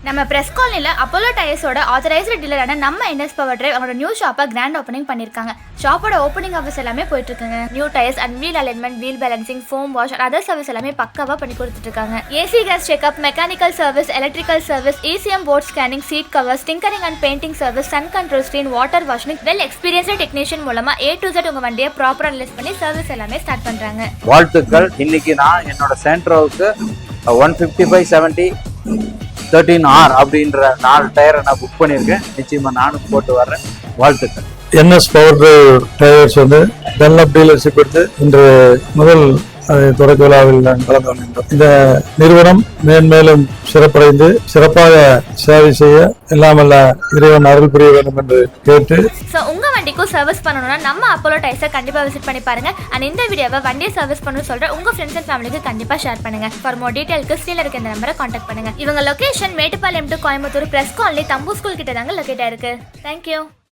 நம்ம பிரஸ் காலனில அப்போலோ டயர்ஸோட ஆத்தரைஸ்டு டீலரான நம்ம என்எஸ் பவர் டிரைவ் அவங்களோட நியூ ஷாப்பை கிராண்ட் ஓப்பனிங் பண்ணிருக்காங்க. ஷாப்போட ஓப்பனிங் ஆஃபர்ஸ் எல்லாமே போயிட்டு இருக்காங்க. New tyres and wheel alignment, wheel balancing, foam wash and other service எல்லாமே பக்காவா பண்ணி கொடுத்துட்டு இருக்காங்க. AC gas checkup, mechanical service, electrical service, ECM port scanning, seat cover, tinkering and painting service, sun control screen, water washing, well experienced technician மூலமா A to Z உங்க வண்டியை ப்ராப்பரா analyse பண்ணி சர்வீஸ் எல்லாமே ஸ்டார்ட் பண்றாங்க. வாழ்த்துக்கள். இன்னைக்கு நான் என்னோட சென்ட்ரோவுக்கு 155/70 13R அப்படின்ற 4 டயரை நான் புக் பண்ணியிருக்கேன். நிச்சயமா நானும் போட்டு வர்றேன். வாழ்த்துக்கள். என்எஸ் பவர் டிரைவ் டயர்ஸ் வந்து டென்லப் டீலர்ஷிப் எடுத்து இன்று முதல் தொடக்க விழாவில் கலந்து கொள்கின்றோம். இந்த நிறுவனம் மேன்மேலும் சிறப்படைந்து சிறப்பாக சேவை செய்ய எல்லாம் வல்ல இறைவன் அருள் புரிய வேண்டும் என்று கேட்டு உங்க வண்டிக்கும் சர்வீஸ் பண்ணணும்னா நம்ம அப்போலோ டயர்ஸை கண்டிப்பா விசிட் பண்ணி பாருங்க. அண்ட் இந்த வீடியோவை வண்டியை சர்வீஸ் பண்ணணும்னு சொல்ற உங்க ஃப்ரெண்ட்ஸ் அண்ட் ஃபேமிலிக்கு கண்டிப்பா ஷேர் பண்ணுங்க. ஃபார் மோர் டீடைல்க்கு ஸ்க்ரீன்ல இருக்க இந்த நம்பரை கான்டாக்ட் பண்ணுங்க. இவங்க location Mettupalayam to Coimbatore press colony Thambu school கிட்ட தாங்க லொகேட் ஆயிருக்கு. தேங்க்யூ.